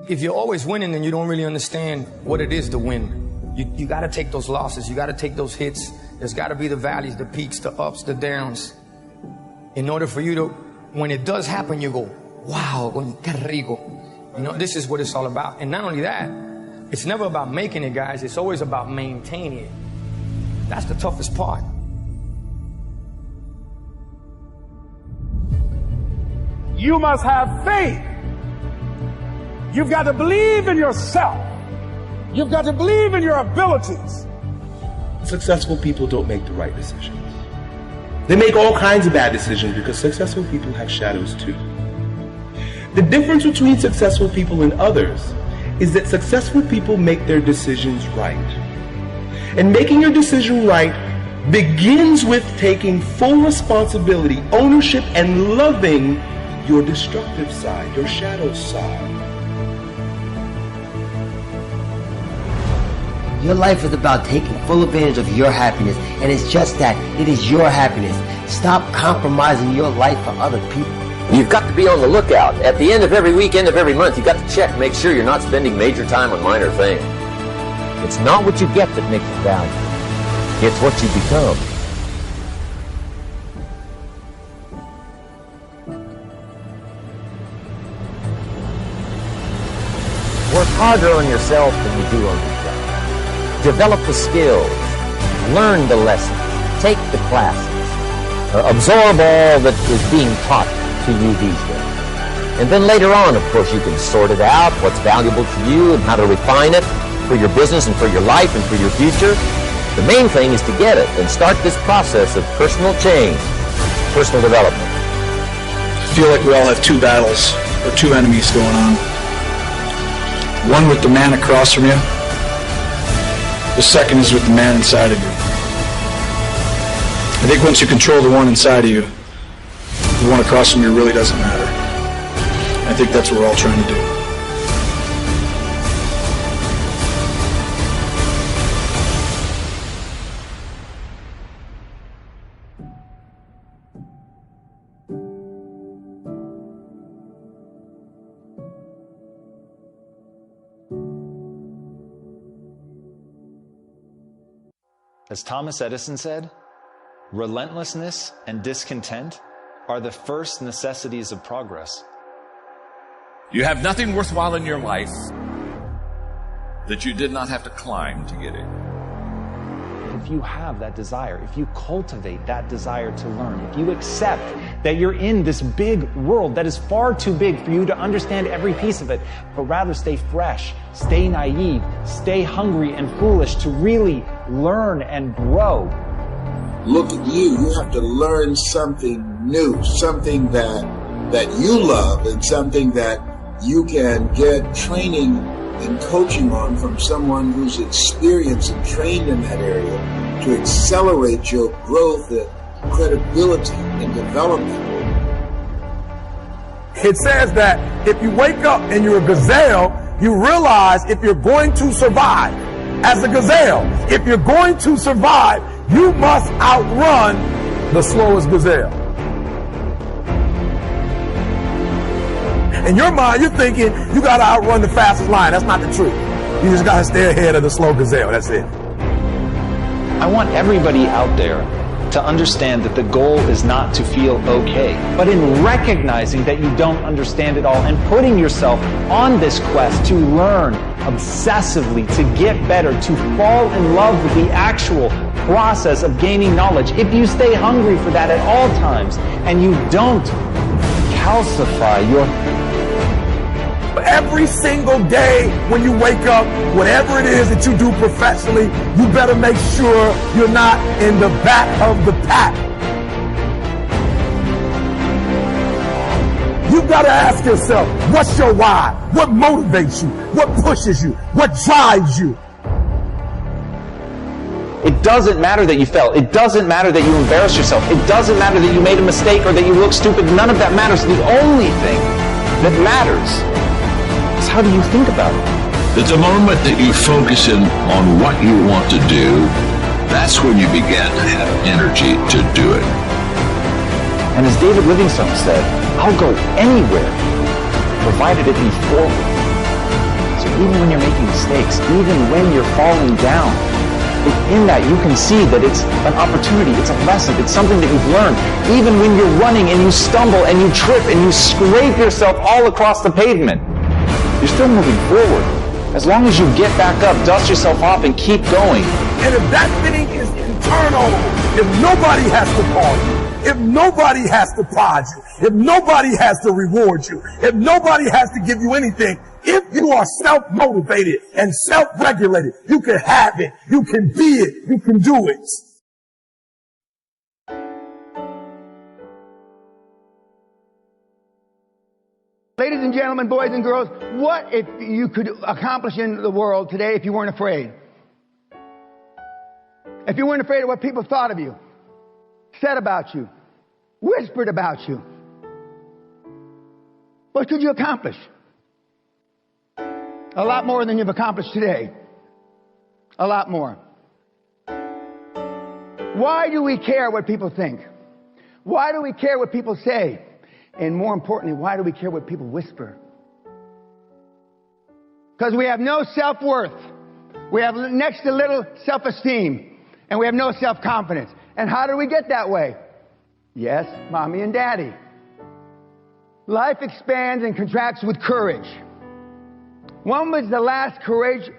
If you're always winning, then you don't really understand what it is to win. You got to take those losses. You got to take those hits. There's got to be the valleys, the peaks, the ups, the downs. In order for you to, when it does happen, you go, wow, qué rico. You know, this is what it's all about. And not only that, it's never about making it, guys. It's always about maintaining it. That's the toughest part. You must have faith. You've got to believe in yourself. You've got to believe in your abilities. Successful people don't make the right decisions. They make all kinds of bad decisions because successful people have shadows too. The difference between successful people and others is that successful people make their decisions right. And making your decision right begins with taking full responsibility, ownership, and loving your destructive side, your shadow side. Your life is about taking full advantage of your happiness, and it's just that. It is your happiness. Stop compromising your life for other people. You've got to be on the lookout. At the end of every week, end of every month, you've got to check, make sure you're not spending major time on minor things. It's not what you get that makes you valuable. It's what you become. Work harder on yourself than you do on your job. Develop the skills. Learn the lessons. Take the classes. Absorb all that is being taught to you these days. And then later on, of course, you can sort it out, what's valuable to you and how to refine it for your business and for your life and for your future. The main thing is to get it and start this process of personal change, personal development. I feel like we all have two battles or two enemies going on. One with the man across from you. The second is with the man inside of you. I think once you control the one inside of you, the one across from you really doesn't matter. I think that's what we're all trying to do. As Thomas Edison said, relentlessness and discontent are the first necessities of progress. You have nothing worthwhile in your life that you did not have to climb to get it. If you have that desire, if you cultivate that desire to learn, if you accept that you're in this big world that is far too big for you to understand every piece of it, but rather stay fresh, stay naive, stay hungry and foolish to really learn and grow. Look at you. You have to learn something new, something that you love and something that you can get training and coaching on from someone who's experienced and trained in that area to accelerate your growth and credibility and development. It says that if you wake up and you're a gazelle, you realize if you're going to survive as a gazelle, if you're going to survive, you must outrun the slowest gazelle. In your mind, you're thinking you got to outrun the fastest lion. That's not the truth. You just got to stay ahead of the slow gazelle. That's it. I want everybody out there to understand that the goal is not to feel okay, but in recognizing that you don't understand it all and putting yourself on this quest to learn obsessively, to get better, to fall in love with the actual process of gaining knowledge. If you stay hungry for that at all times and you don't calcify your... Every single day when you wake up, whatever it is that you do professionally, you better make sure you're not in the back of the pack. You gotta ask yourself, what's your why? What motivates you? What pushes you? What drives you? It doesn't matter that you fell. It doesn't matter that you embarrassed yourself. It doesn't matter that you made a mistake or that you look stupid. None of that matters. The only thing that matters is how do you think about it? At the moment that you focus in on what you want to do, that's when you begin to have energy to do it. And as David Livingstone said, I'll go anywhere, provided it be forward. even when you're making mistakes, even when you're falling down. In that, you can see that it's an opportunity, it's a lesson, it's something that you've learned. Even when you're running and you stumble and you trip and you scrape yourself all across the pavement, you're still moving forward. As long as you get back up, dust yourself off, and keep going. And if that thing is internal, if nobody has to call you, if nobody has to prod you, if nobody has to reward you, if nobody has to give you anything, if you are self-motivated and self-regulated, you can have it, you can be it, you can do it. Ladies and gentlemen, boys and girls, what if you could accomplish in the world today if you weren't afraid? If you weren't afraid of what people thought of you, said about you, whispered about you, what could you accomplish? A lot more than you've accomplished today. A lot more. Why do we care what people think? Why do we care what people say? And more importantly, why do we care what people whisper? Because we have no self-worth. We have next to little self-esteem. And we have no self-confidence. And how do we get that way? Yes, mommy and daddy. Life expands and contracts with courage. When was the last courage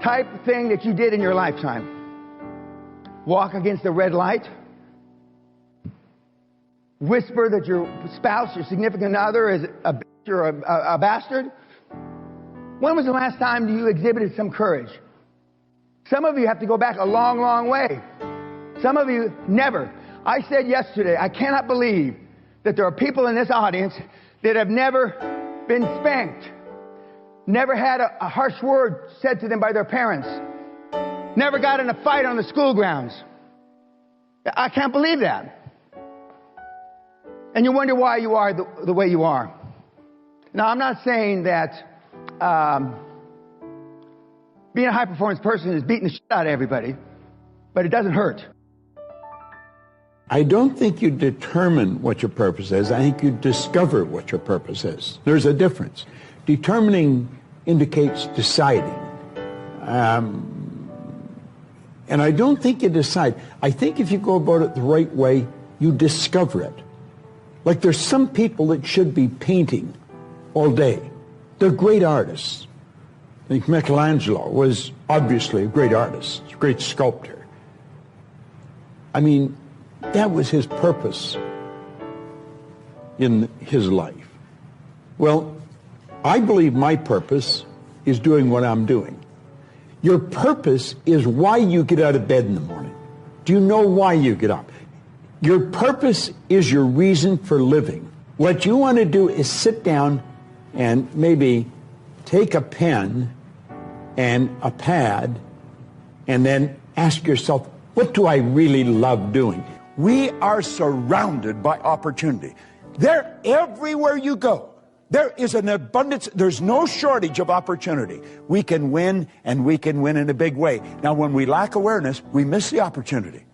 type thing that you did in your lifetime? Walk against a red light? Whisper that your spouse, your significant other, is a bitch or a bastard? When was the last time you exhibited some courage? Some of you have to go back a long, long way. Some of you never. I said yesterday, I cannot believe that there are people in this audience that have never been spanked, never had a harsh word said to them by their parents, never got in a fight on the school grounds. I can't believe that. And you wonder why you are the way you are. Now, I'm not saying that being a high-performance person is beating the shit out of everybody, but it doesn't hurt. I don't think you determine what your purpose is. I think you discover what your purpose is. There's a difference. Determining indicates deciding. And I don't think you decide. I think if you go about it the right way, you discover it. Like there's some people that should be painting all day. They're great artists. I think Michelangelo was obviously a great artist, a great sculptor. I mean, that was his purpose in his life. Well, I believe my purpose is doing what I'm doing. Your purpose is why you get out of bed in the morning. Do you know why you get up? Your purpose is your reason for living. What you want to do is sit down and maybe take a pen and a pad and then ask yourself, what do I really love doing? We are surrounded by opportunity. They're everywhere you go. There is an abundance. There's no shortage of opportunity. We can win, and we can win in a big way. Now, when we lack awareness, we miss the opportunity.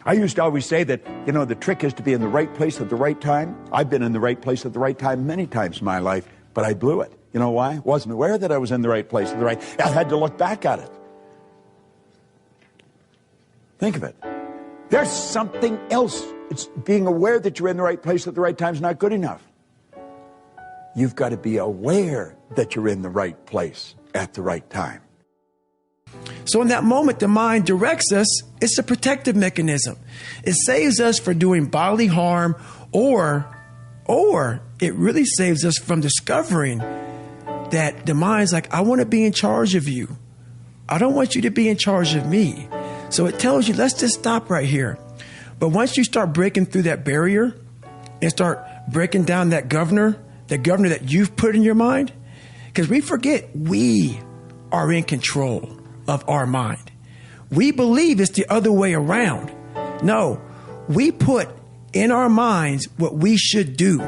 I used to always say that, you know, the trick is to be in the right place at the right time. I've been in the right place at the right time many times in my life, but I blew it. You know why? Wasn't aware that I was in the right place at the right. I had to look back at it. Think of it. There's something else. It's being aware that you're in the right place at the right time is not good enough. You've got to be aware that you're in the right place at the right time. So in that moment, the mind directs us. It's a protective mechanism. It saves us from doing bodily harm, or it really saves us from discovering that the mind's like, I want to be in charge of you. I don't want you to be in charge of me. So it tells you, let's just stop right here. But once you start breaking through that barrier and start breaking down that governor that you've put in your mind, because we forget we are in control of our mind. We believe it's the other way around. No, we put in our minds what we should do,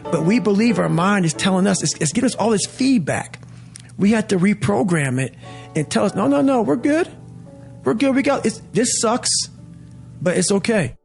but we believe our mind is telling us, it's giving us all this feedback. We have to reprogram it and tell us, no, we're good. We're good. This sucks, but it's okay.